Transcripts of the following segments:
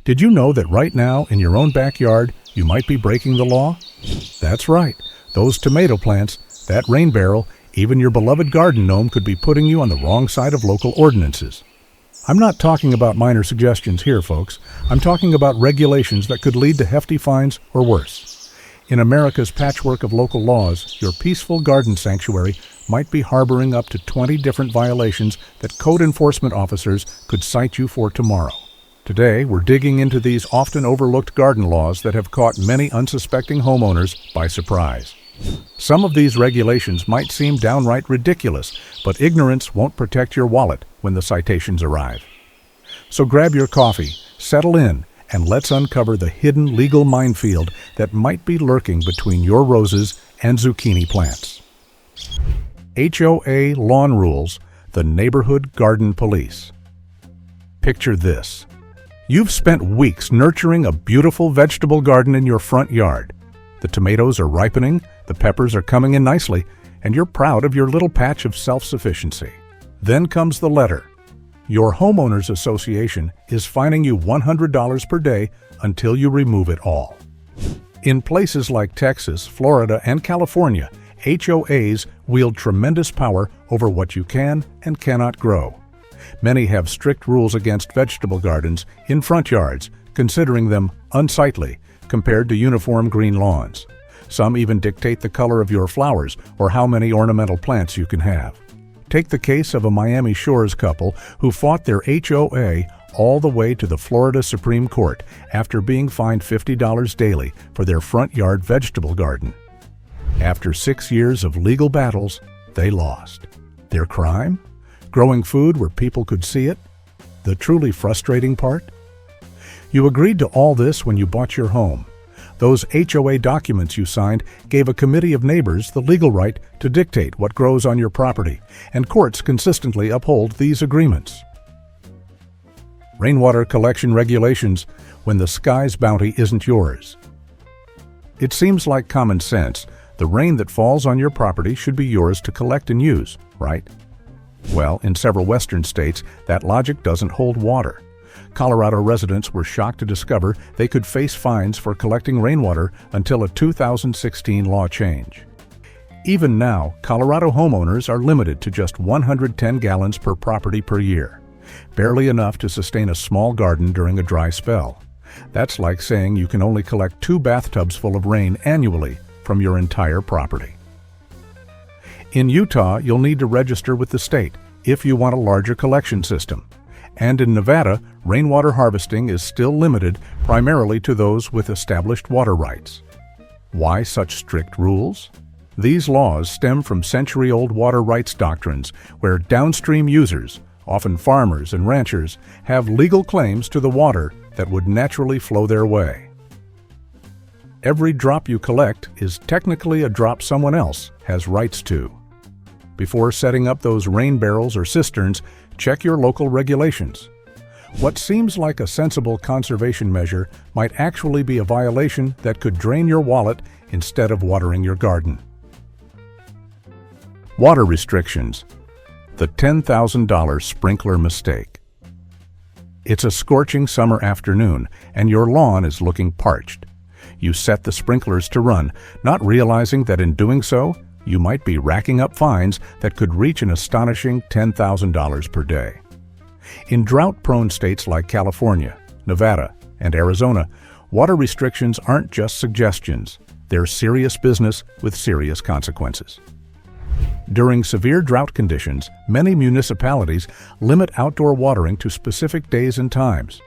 Did you know that right now, in your own backyard, you might be breaking the law? That's right. Those tomato plants, that rain barrel, even your beloved garden gnome could be putting you on the wrong side of local ordinances. I'm not talking about minor suggestions here, folks. I'm talking about regulations that could lead to hefty fines or worse. In America's patchwork of local laws, your peaceful garden sanctuary might be harboring up to 20 different violations that code enforcement officers could cite you for tomorrow. Today, we're digging into these often overlooked garden laws that have caught many unsuspecting homeowners by surprise. Some of these regulations might seem downright ridiculous, but ignorance won't protect your wallet when the citations arrive. So grab your coffee, settle in, and let's uncover the hidden legal minefield that might be lurking between your roses and zucchini plants. HOA Lawn Rules, the Neighborhood Garden Police. Picture this. You've spent weeks nurturing a beautiful vegetable garden in your front yard. The tomatoes are ripening, the peppers are coming in nicely, and you're proud of your little patch of self-sufficiency. Then comes the letter. Your homeowners association is fining you $100 per day until you remove it all. In places like Texas, Florida, and California, HOAs wield tremendous power over what you can and cannot grow. Many have strict rules against vegetable gardens in front yards, considering them unsightly compared to uniform green lawns. Some even dictate the color of your flowers or how many ornamental plants you can have. Take the case of a Miami Shores couple who fought their HOA all the way to the Florida Supreme Court after being fined $50 daily for their front yard vegetable garden. After 6 years of legal battles, they lost. Their crime? Growing food where people could see it? The truly frustrating part? You agreed to all this when you bought your home. Those HOA documents you signed gave a committee of neighbors the legal right to dictate what grows on your property, and courts consistently uphold these agreements. Rainwater collection regulations when the sky's bounty isn't yours. It seems like common sense. The rain that falls on your property should be yours to collect and use, right? Well, in several western states, that logic doesn't hold water. Colorado residents were shocked to discover they could face fines for collecting rainwater until a 2016 law change. Even now, Colorado homeowners are limited to just 110 gallons per property per year, barely enough to sustain a small garden during a dry spell. That's like saying you can only collect 2 bathtubs full of rain annually from your entire property. In Utah, you'll need to register with the state if you want a larger collection system. And in Nevada, rainwater harvesting is still limited primarily to those with established water rights. Why such strict rules? These laws stem from century-old water rights doctrines where downstream users, often farmers and ranchers, have legal claims to the water that would naturally flow their way. Every drop you collect is technically a drop someone else has rights to. Before setting up those rain barrels or cisterns, check your local regulations. What seems like a sensible conservation measure might actually be a violation that could drain your wallet instead of watering your garden. Water restrictions. The $10,000 sprinkler mistake. It's a scorching summer afternoon and your lawn is looking parched. You set the sprinklers to run, not realizing that in doing so, you might be racking up fines that could reach an astonishing $10,000 per day. In drought-prone states like California, Nevada, and Arizona, water restrictions aren't just suggestions. They're serious business with serious consequences. During severe drought conditions, many municipalities limit outdoor watering to specific days and times.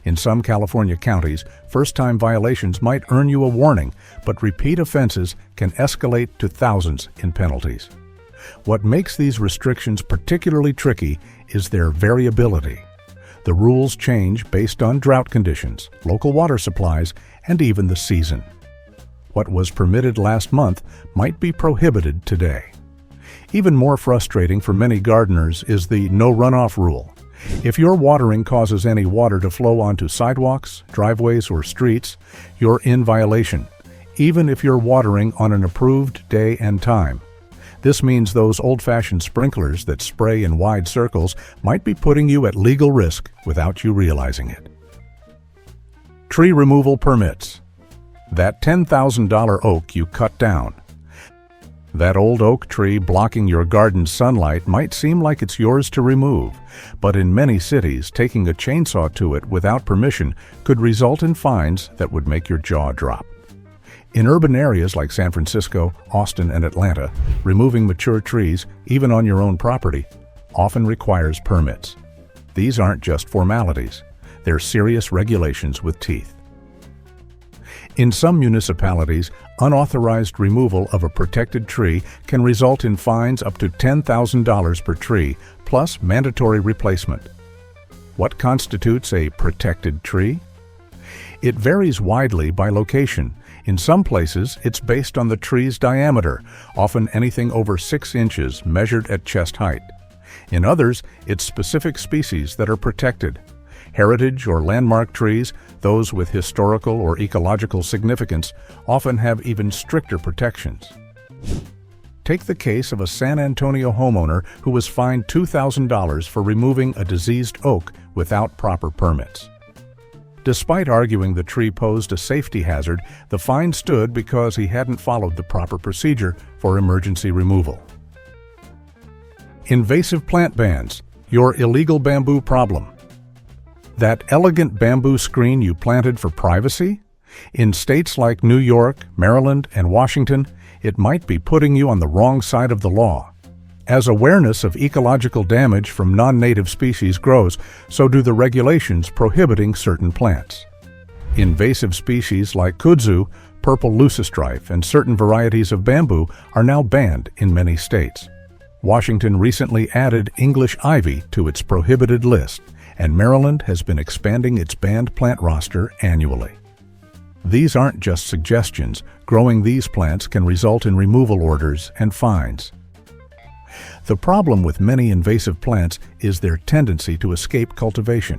In some California counties, first-time violations might earn you a warning, but repeat offenses can escalate to thousands in penalties. What makes these restrictions particularly tricky is their variability. The rules change based on drought conditions, local water supplies, and even the season. What was permitted last month might be prohibited today. Even more frustrating for many gardeners is the no runoff rule. If your watering causes any water to flow onto sidewalks, driveways, or streets, you're in violation, even if you're watering on an approved day and time. This means those old-fashioned sprinklers that spray in wide circles might be putting you at legal risk without you realizing it. Tree removal permits. That $10,000 oak you cut down. That old oak tree blocking your garden's sunlight might seem like it's yours to remove, but in many cities, taking a chainsaw to it without permission could result in fines that would make your jaw drop. In urban areas like San Francisco, Austin, and Atlanta, removing mature trees, even on your own property, often requires permits. These aren't just formalities. They're serious regulations with teeth. In some municipalities, unauthorized removal of a protected tree can result in fines up to $10,000 per tree, plus mandatory replacement. What constitutes a protected tree? It varies widely by location. In some places, it's based on the tree's diameter, often anything over 6 inches measured at chest height. In others, it's specific species that are protected. Heritage or landmark trees, those with historical or ecological significance, often have even stricter protections. Take the case of a San Antonio homeowner who was fined $2,000 for removing a diseased oak without proper permits. Despite arguing the tree posed a safety hazard, the fine stood because he hadn't followed the proper procedure for emergency removal. Invasive plant bans, your illegal bamboo problem. That elegant bamboo screen you planted for privacy? In states like New York, Maryland, and Washington, it might be putting you on the wrong side of the law. As awareness of ecological damage from non-native species grows, so do the regulations prohibiting certain plants. Invasive species like kudzu, purple leucostrife, and certain varieties of bamboo are now banned in many states. Washington recently added English ivy to its prohibited list, and Maryland has been expanding its banned plant roster annually. These aren't just suggestions. Growing these plants can result in removal orders and fines. The problem with many invasive plants is their tendency to escape cultivation.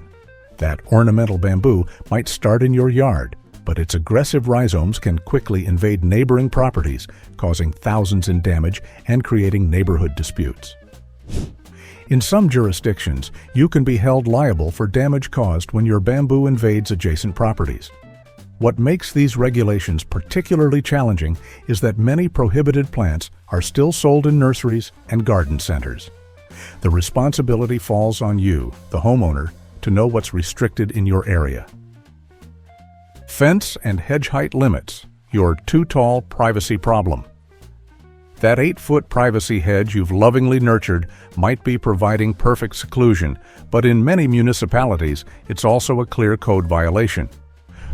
That ornamental bamboo might start in your yard, but its aggressive rhizomes can quickly invade neighboring properties, causing thousands in damage and creating neighborhood disputes. In some jurisdictions, you can be held liable for damage caused when your bamboo invades adjacent properties. What makes these regulations particularly challenging is that many prohibited plants are still sold in nurseries and garden centers. The responsibility falls on you, the homeowner, to know what's restricted in your area. Fence and hedge height limits, your too-tall privacy problem. That 8-foot privacy hedge you've lovingly nurtured might be providing perfect seclusion, but in many municipalities, it's also a clear code violation.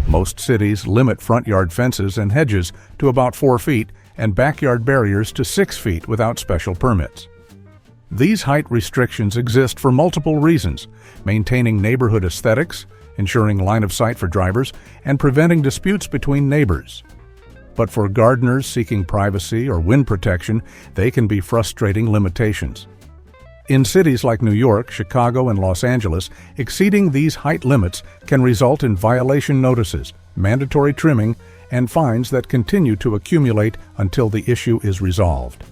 Most cities limit front yard fences and hedges to about 4 feet and backyard barriers to 6 feet without special permits. These height restrictions exist for multiple reasons: maintaining neighborhood aesthetics, ensuring line of sight for drivers, and preventing disputes between neighbors. But for gardeners seeking privacy or wind protection, they can be frustrating limitations. In cities like New York, Chicago, and Los Angeles, exceeding these height limits can result in violation notices, mandatory trimming, and fines that continue to accumulate until the issue is resolved.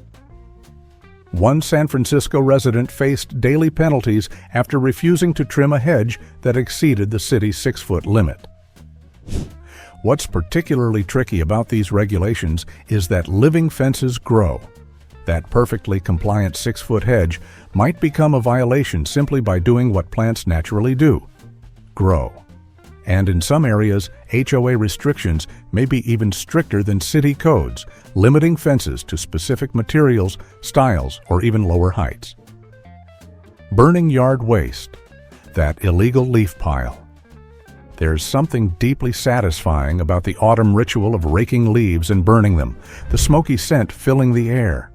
One San Francisco resident faced daily penalties after refusing to trim a hedge that exceeded the city's 6-foot limit. What's particularly tricky about these regulations is that living fences grow. That perfectly compliant 6-foot hedge might become a violation simply by doing what plants naturally do: grow. And in some areas, HOA restrictions may be even stricter than city codes, limiting fences to specific materials, styles, or even lower heights. Burning yard waste, that illegal leaf pile. There's something deeply satisfying about the autumn ritual of raking leaves and burning them, the smoky scent filling the air.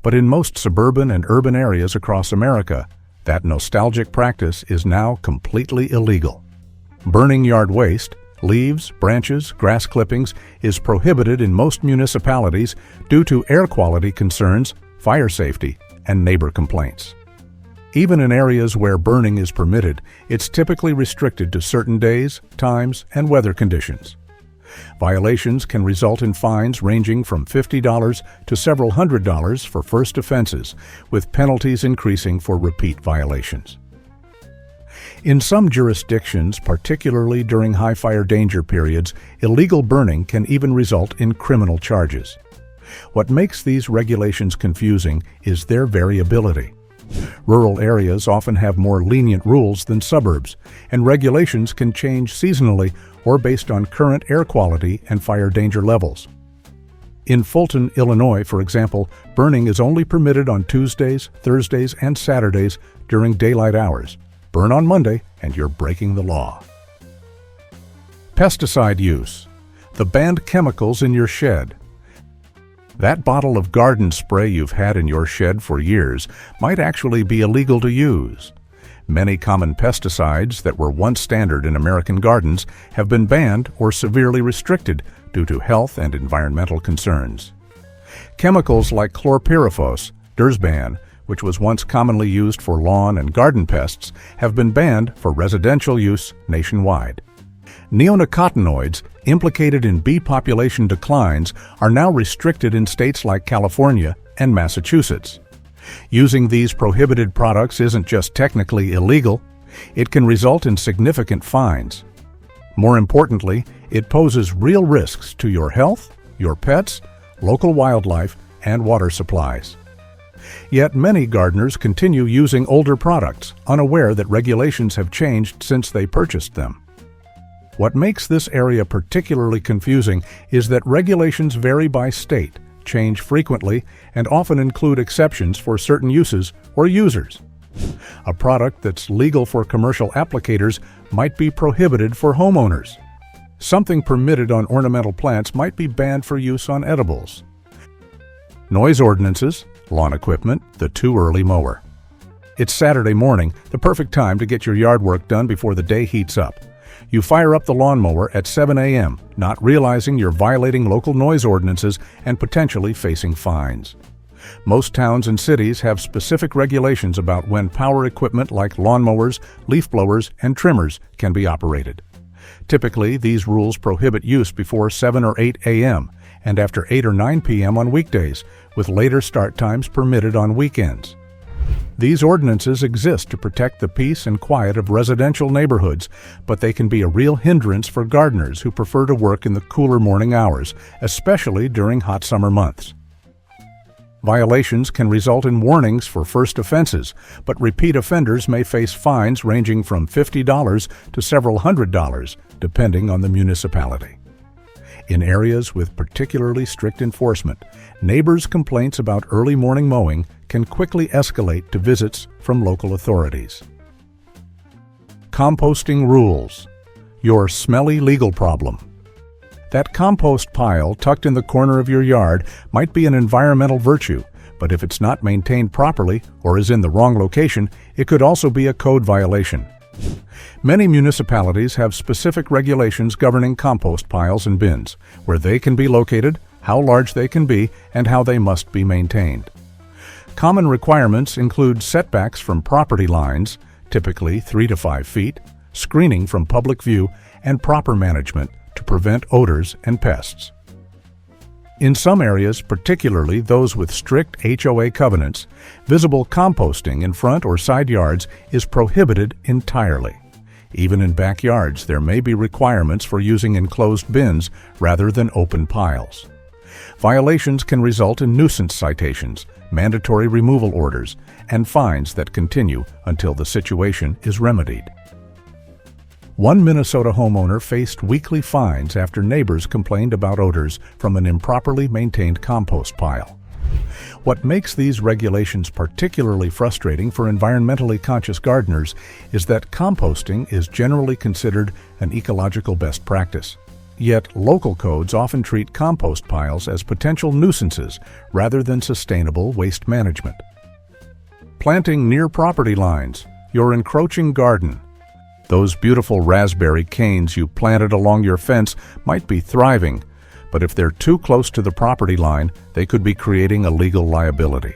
But in most suburban and urban areas across America, that nostalgic practice is now completely illegal. Burning yard waste, leaves, branches, grass clippings, is prohibited in most municipalities due to air quality concerns, fire safety, and neighbor complaints. Even in areas where burning is permitted, it's typically restricted to certain days, times, and weather conditions. Violations can result in fines ranging from $50 to several $100s for first offenses, with penalties increasing for repeat violations. In some jurisdictions, particularly during high fire danger periods, illegal burning can even result in criminal charges. What makes these regulations confusing is their variability. Rural areas often have more lenient rules than suburbs, and regulations can change seasonally or based on current air quality and fire danger levels. In Fulton, Illinois, for example, burning is only permitted on Tuesdays, Thursdays, and Saturdays during daylight hours. Burn on Monday and you're breaking the law. Pesticide use. The banned chemicals in your shed. That bottle of garden spray you've had in your shed for years might actually be illegal to use. Many common pesticides that were once standard in American gardens have been banned or severely restricted due to health and environmental concerns. Chemicals like chlorpyrifos, Dursban, which was once commonly used for lawn and garden pests, have been banned for residential use nationwide. Neonicotinoids, implicated in bee population declines, are now restricted in states like California and Massachusetts. Using these prohibited products isn't just technically illegal, it can result in significant fines. More importantly, it poses real risks to your health, your pets, local wildlife, and water supplies. Yet many gardeners continue using older products, unaware that regulations have changed since they purchased them. What makes this area particularly confusing is that regulations vary by state, change frequently, and often include exceptions for certain uses or users. A product that's legal for commercial applicators might be prohibited for homeowners. Something permitted on ornamental plants might be banned for use on edibles. Noise ordinances, lawn equipment, the too early mower. It's Saturday morning, the perfect time to get your yard work done before the day heats up. You fire up the lawnmower at 7 a.m., not realizing you're violating local noise ordinances and potentially facing fines. Most towns and cities have specific regulations about when power equipment like lawnmowers, leaf blowers, and trimmers can be operated. Typically, these rules prohibit use before 7 or 8 a.m. and after 8 or 9 p.m. on weekdays, with later start times permitted on weekends. These ordinances exist to protect the peace and quiet of residential neighborhoods, but they can be a real hindrance for gardeners who prefer to work in the cooler morning hours, especially during hot summer months. Violations can result in warnings for first offenses, but repeat offenders may face fines ranging from $50 to several $100, depending on the municipality. In areas with particularly strict enforcement, neighbors' complaints about early morning mowing can quickly escalate to visits from local authorities. Composting rules. Your smelly legal problem. That compost pile tucked in the corner of your yard might be an environmental virtue, but if it's not maintained properly or is in the wrong location, it could also be a code violation. Many municipalities have specific regulations governing compost piles and bins, where they can be located, how large they can be, and how they must be maintained. Common requirements include setbacks from property lines, typically 3 to 5 feet, screening from public view, and proper management to prevent odors and pests. In some areas, particularly those with strict HOA covenants, visible composting in front or side yards is prohibited entirely. Even in backyards, there may be requirements for using enclosed bins rather than open piles. Violations can result in nuisance citations, mandatory removal orders, and fines that continue until the situation is remedied. One Minnesota homeowner faced weekly fines after neighbors complained about odors from an improperly maintained compost pile. What makes these regulations particularly frustrating for environmentally conscious gardeners is that composting is generally considered an ecological best practice. Yet, local codes often treat compost piles as potential nuisances rather than sustainable waste management. Planting near property lines, your encroaching garden. Those beautiful raspberry canes you planted along your fence might be thriving, but if they're too close to the property line, they could be creating a legal liability.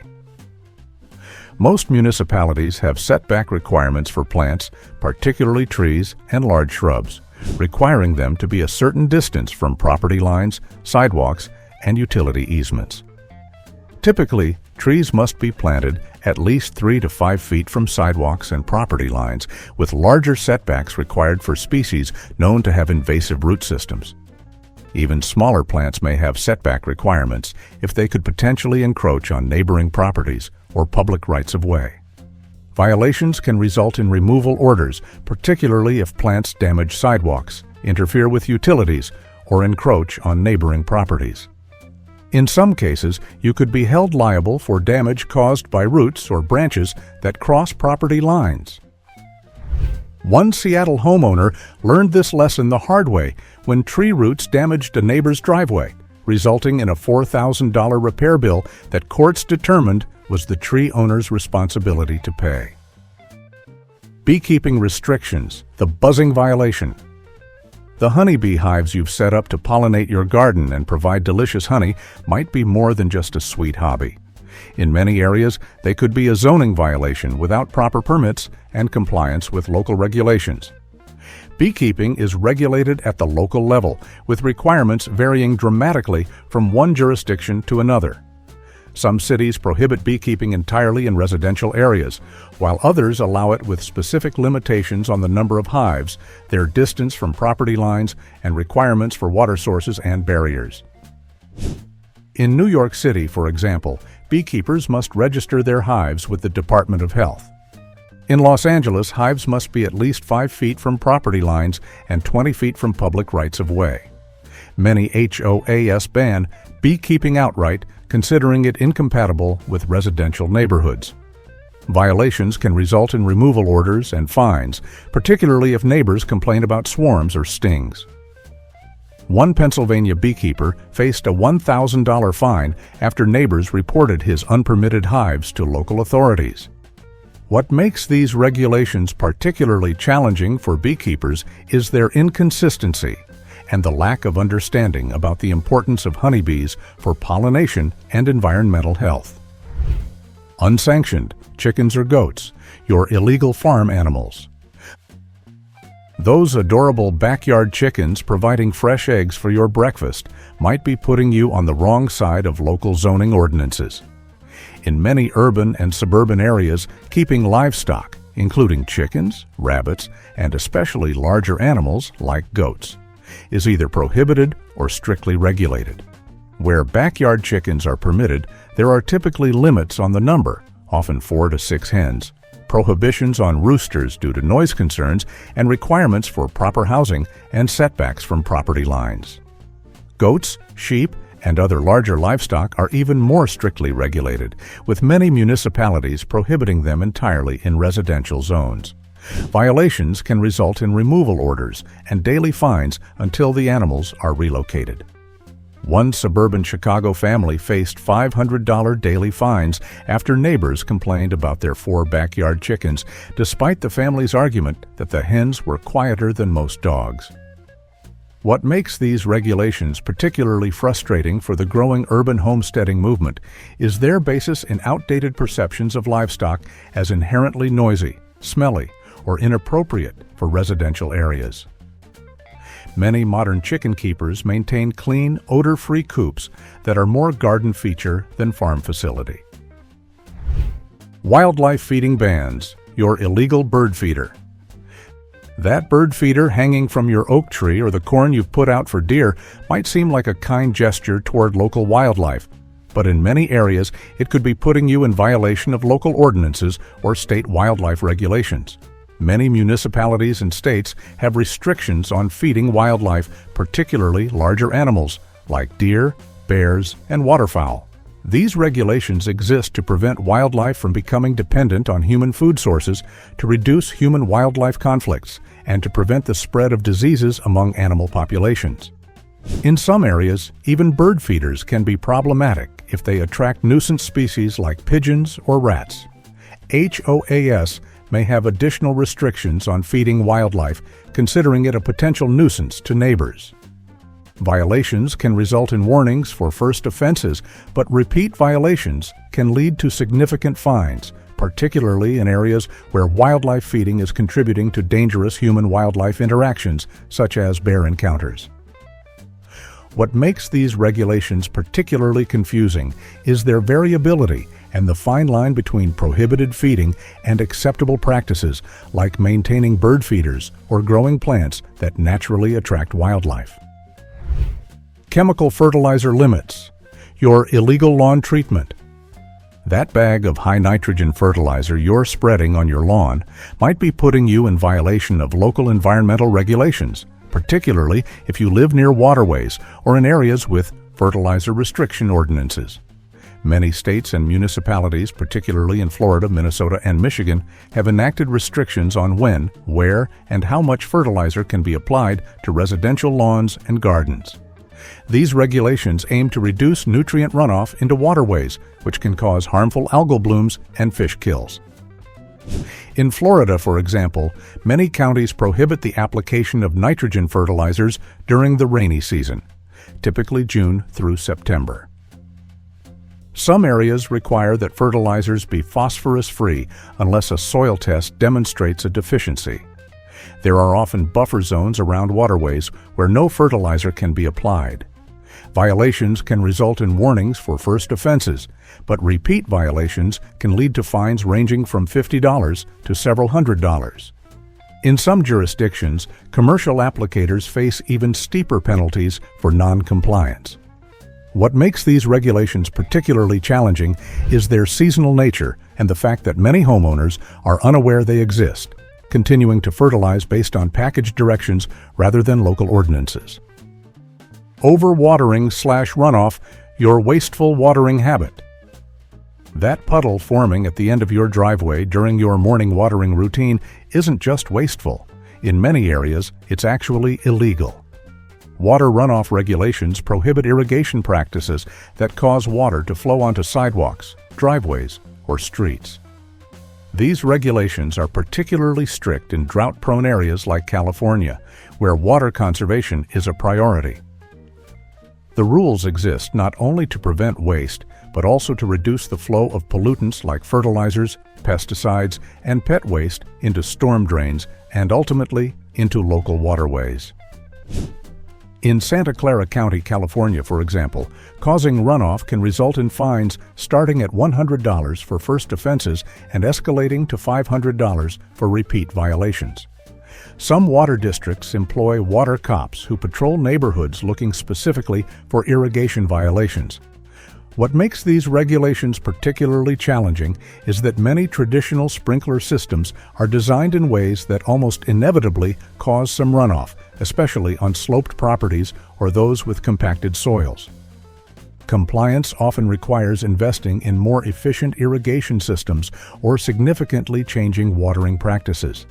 Most municipalities have setback requirements for plants, particularly trees and large shrubs, requiring them to be a certain distance from property lines, sidewalks, and utility easements. Typically, trees must be planted at least 3 to 5 feet from sidewalks and property lines, with larger setbacks required for species known to have invasive root systems. Even smaller plants may have setback requirements if they could potentially encroach on neighboring properties or public rights-of-way. Violations can result in removal orders, particularly if plants damage sidewalks, interfere with utilities, or encroach on neighboring properties. In some cases, you could be held liable for damage caused by roots or branches that cross property lines. One Seattle homeowner learned this lesson the hard way when tree roots damaged a neighbor's driveway, resulting in a $4,000 repair bill that courts determined was the tree owner's responsibility to pay. Beekeeping restrictions, the buzzing violation. The honeybee hives you've set up to pollinate your garden and provide delicious honey might be more than just a sweet hobby. In many areas, they could be a zoning violation without proper permits and compliance with local regulations. Beekeeping is regulated at the local level, with requirements varying dramatically from one jurisdiction to another. Some cities prohibit beekeeping entirely in residential areas, while others allow it with specific limitations on the number of hives, their distance from property lines, and requirements for water sources and barriers. In New York City, for example, beekeepers must register their hives with the Department of Health. In Los Angeles, hives must be at least 5 feet from property lines and 20 feet from public rights-of-way. Many HOAs ban beekeeping outright, considering it incompatible with residential neighborhoods. Violations can result in removal orders and fines, particularly if neighbors complain about swarms or stings. One Pennsylvania beekeeper faced a $1,000 fine after neighbors reported his unpermitted hives to local authorities. What makes these regulations particularly challenging for beekeepers is their inconsistency and the lack of understanding about the importance of honeybees for pollination and environmental health. Unsanctioned, chickens or goats, your illegal farm animals. Those adorable backyard chickens providing fresh eggs for your breakfast might be putting you on the wrong side of local zoning ordinances. In many urban and suburban areas, keeping livestock, including chickens, rabbits, and especially larger animals like goats, is either prohibited or strictly regulated. Where backyard chickens are permitted, there are typically limits on the number, often 4 to 6 hens, prohibitions on roosters due to noise concerns, and requirements for proper housing and setbacks from property lines. Goats, sheep, and other larger livestock are even more strictly regulated, with many municipalities prohibiting them entirely in residential zones. Violations can result in removal orders and daily fines until the animals are relocated. One suburban Chicago family faced $500 daily fines after neighbors complained about their 4 backyard chickens, despite the family's argument that the hens were quieter than most dogs. What makes these regulations particularly frustrating for the growing urban homesteading movement is their basis in outdated perceptions of livestock as inherently noisy, smelly, or inappropriate for residential areas. Many modern chicken keepers maintain clean, odor-free coops that are more garden feature than farm facility. Wildlife feeding bans, your illegal bird feeder. That bird feeder hanging from your oak tree or the corn you've put out for deer might seem like a kind gesture toward local wildlife, but in many areas it could be putting you in violation of local ordinances or state wildlife regulations. Many municipalities and states have restrictions on feeding wildlife, particularly larger animals like deer, bears, and waterfowl. These regulations exist to prevent wildlife from becoming dependent on human food sources, to reduce human-wildlife conflicts, and to prevent the spread of diseases among animal populations. In some areas, even bird feeders can be problematic if they attract nuisance species like pigeons or rats. HOAs may have additional restrictions on feeding wildlife, considering it a potential nuisance to neighbors. Violations can result in warnings for first offenses, but repeat violations can lead to significant fines, particularly in areas where wildlife feeding is contributing to dangerous human-wildlife interactions, such as bear encounters. What makes these regulations particularly confusing is their variability and the fine line between prohibited feeding and acceptable practices like maintaining bird feeders or growing plants that naturally attract wildlife. Chemical fertilizer limits. Your illegal lawn treatment. That bag of high-nitrogen fertilizer you're spreading on your lawn might be putting you in violation of local environmental regulations, particularly if you live near waterways or in areas with fertilizer restriction ordinances. Many states and municipalities, particularly in Florida, Minnesota, and Michigan, have enacted restrictions on when, where, and how much fertilizer can be applied to residential lawns and gardens. These regulations aim to reduce nutrient runoff into waterways, which can cause harmful algal blooms and fish kills. In Florida, for example, many counties prohibit the application of nitrogen fertilizers during the rainy season, typically June through September. Some areas require that fertilizers be phosphorus-free unless a soil test demonstrates a deficiency. There are often buffer zones around waterways where no fertilizer can be applied. Violations can result in warnings for first offenses, but repeat violations can lead to fines ranging from $50 to several $100s. In some jurisdictions, commercial applicators face even steeper penalties for non-compliance. What makes these regulations particularly challenging is their seasonal nature and the fact that many homeowners are unaware they exist, continuing to fertilize based on package directions rather than local ordinances. Overwatering/runoff, your wasteful watering habit. That puddle forming at the end of your driveway during your morning watering routine isn't just wasteful. In many areas, it's actually illegal. Water runoff regulations prohibit irrigation practices that cause water to flow onto sidewalks, driveways, or streets. These regulations are particularly strict in drought-prone areas like California, where water conservation is a priority. The rules exist not only to prevent waste, but also to reduce the flow of pollutants like fertilizers, pesticides, and pet waste into storm drains and ultimately into local waterways. In Santa Clara County, California, for example, causing runoff can result in fines starting at $100 for first offenses and escalating to $500 for repeat violations. Some water districts employ water cops who patrol neighborhoods looking specifically for irrigation violations. What makes these regulations particularly challenging is that many traditional sprinkler systems are designed in ways that almost inevitably cause some runoff, especially on sloped properties or those with compacted soils. Compliance often requires investing in more efficient irrigation systems or significantly changing watering practices.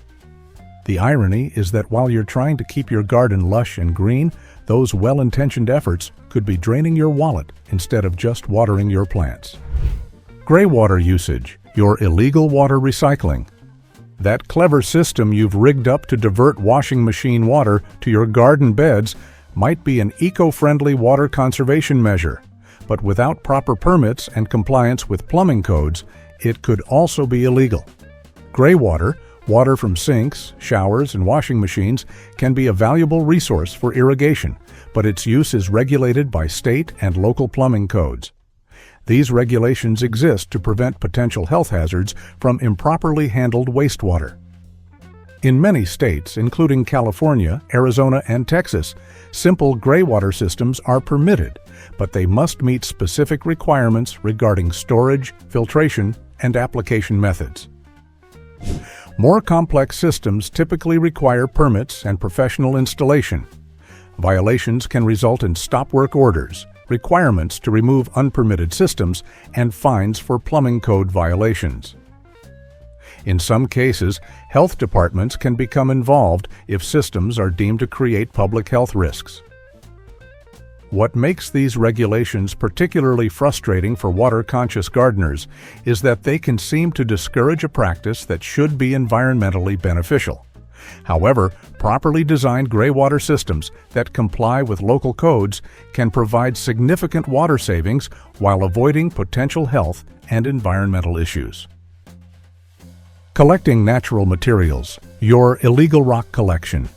The irony is that while you're trying to keep your garden lush and green, those well-intentioned efforts could be draining your wallet instead of just watering your plants. Greywater usage, your illegal water recycling. That clever system you've rigged up to divert washing machine water to your garden beds might be an eco-friendly water conservation measure, but without proper permits and compliance with plumbing codes, it could also be illegal. Greywater, water from sinks, showers, and washing machines, can be a valuable resource for irrigation, but its use is regulated by state and local plumbing codes. These regulations exist to prevent potential health hazards from improperly handled wastewater. In many states, including California, Arizona, and Texas, simple greywater systems are permitted, but they must meet specific requirements regarding storage, filtration, and application methods. More complex systems typically require permits and professional installation. Violations can result in stop work orders, requirements to remove unpermitted systems, and fines for plumbing code violations. In some cases, health departments can become involved if systems are deemed to create public health risks. What makes these regulations particularly frustrating for water-conscious gardeners is that they can seem to discourage a practice that should be environmentally beneficial. However, properly designed greywater systems that comply with local codes can provide significant water savings while avoiding potential health and environmental issues. Collecting natural materials, your illegal rock collection.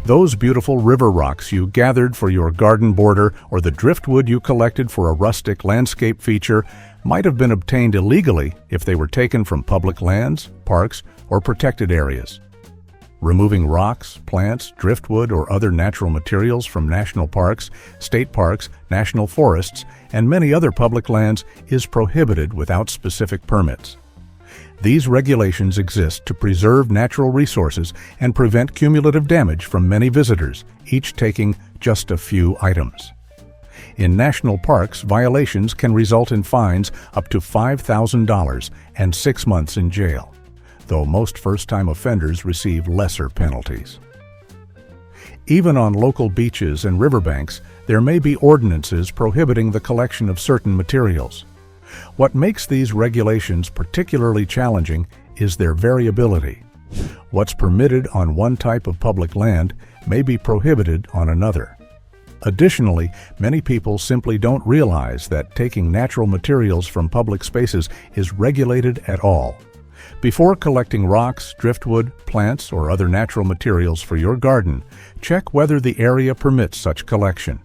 Those beautiful river rocks you gathered for your garden border or the driftwood you collected for a rustic landscape feature might have been obtained illegally if they were taken from public lands, parks, or protected areas. Removing rocks, plants, driftwood, or other natural materials from national parks, state parks, national forests, and many other public lands is prohibited without specific permits. These regulations exist to preserve natural resources and prevent cumulative damage from many visitors, each taking just a few items. In national parks, violations can result in fines up to $5,000 and 6 months in jail, though most first-time offenders receive lesser penalties. Even on local beaches and riverbanks, there may be ordinances prohibiting the collection of certain materials. What makes these regulations particularly challenging is their variability. What's permitted on one type of public land may be prohibited on another. Additionally, many people simply don't realize that taking natural materials from public spaces is regulated at all. Before collecting rocks, driftwood, plants, or other natural materials for your garden, check whether the area permits such collection.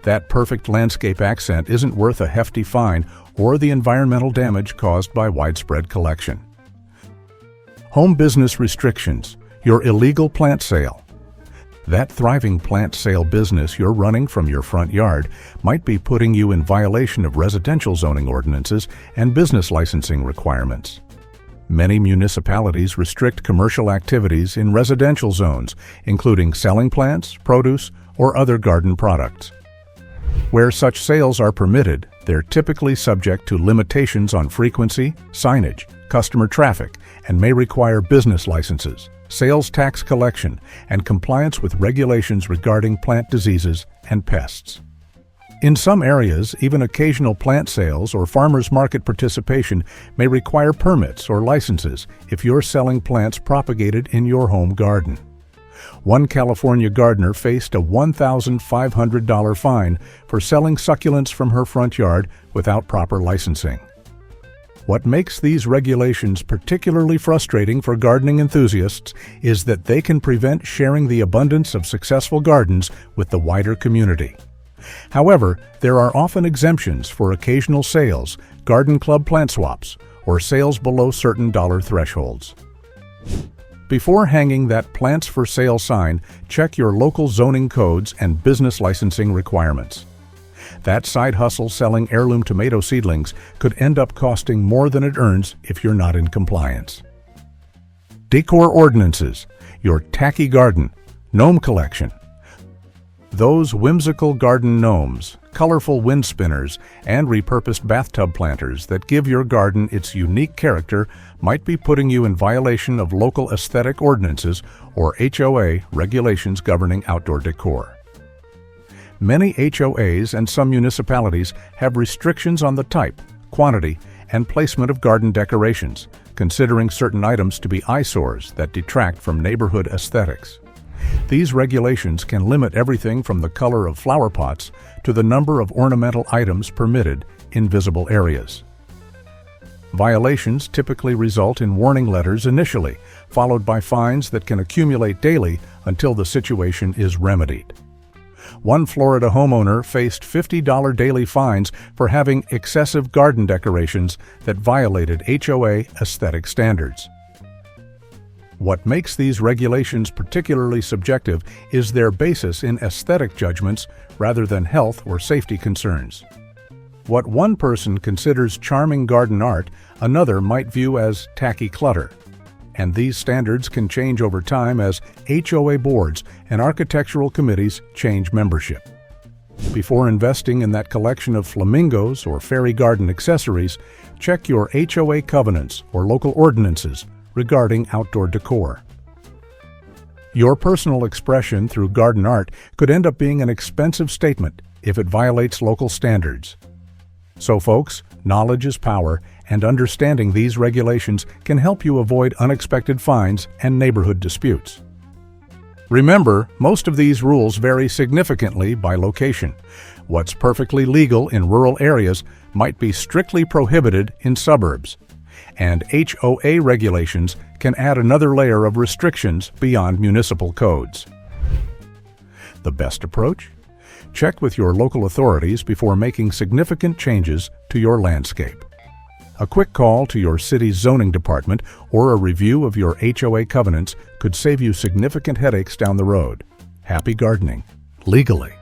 That perfect landscape accent isn't worth a hefty fine or the environmental damage caused by widespread collection. Home business restrictions, your illegal plant sale. That thriving plant sale business you're running from your front yard might be putting you in violation of residential zoning ordinances and business licensing requirements. Many municipalities restrict commercial activities in residential zones, including selling plants, produce, or other garden products. Where such sales are permitted, they're typically subject to limitations on frequency, signage, customer traffic, and may require business licenses, sales tax collection, and compliance with regulations regarding plant diseases and pests. In some areas, even occasional plant sales or farmers market participation may require permits or licenses if you're selling plants propagated in your home garden. One California gardener faced a $1,500 fine for selling succulents from her front yard without proper licensing. What makes these regulations particularly frustrating for gardening enthusiasts is that they can prevent sharing the abundance of successful gardens with the wider community. However, there are often exemptions for occasional sales, garden club plant swaps, or sales below certain dollar thresholds. Before hanging that plants for sale sign, check your local zoning codes and business licensing requirements. That side hustle selling heirloom tomato seedlings could end up costing more than it earns if you're not in compliance. Décor Ordinances, your tacky garden, gnome collection. Those whimsical garden gnomes, colorful wind spinners, and repurposed bathtub planters that give your garden its unique character might be putting you in violation of local aesthetic ordinances or HOA regulations governing outdoor decor. Many HOAs and some municipalities have restrictions on the type, quantity, and placement of garden decorations, considering certain items to be eyesores that detract from neighborhood aesthetics. These regulations can limit everything from the color of flower pots to the number of ornamental items permitted in visible areas. Violations typically result in warning letters initially, followed by fines that can accumulate daily until the situation is remedied. One Florida homeowner faced $50 daily fines for having excessive garden decorations that violated HOA aesthetic standards. What makes these regulations particularly subjective is their basis in aesthetic judgments rather than health or safety concerns. What one person considers charming garden art, another might view as tacky clutter. And these standards can change over time as HOA boards and architectural committees change membership. Before investing in that collection of flamingos or fairy garden accessories, check your HOA covenants or local ordinances regarding outdoor decor. Your personal expression through garden art could end up being an expensive statement if it violates local standards. So folks, knowledge is power, and understanding these regulations can help you avoid unexpected fines and neighborhood disputes. Remember, most of these rules vary significantly by location. What's perfectly legal in rural areas might be strictly prohibited in suburbs. And HOA regulations can add another layer of restrictions beyond municipal codes. The best approach? Check with your local authorities before making significant changes to your landscape. A quick call to your city's zoning department or a review of your HOA covenants could save you significant headaches down the road. Happy gardening, legally.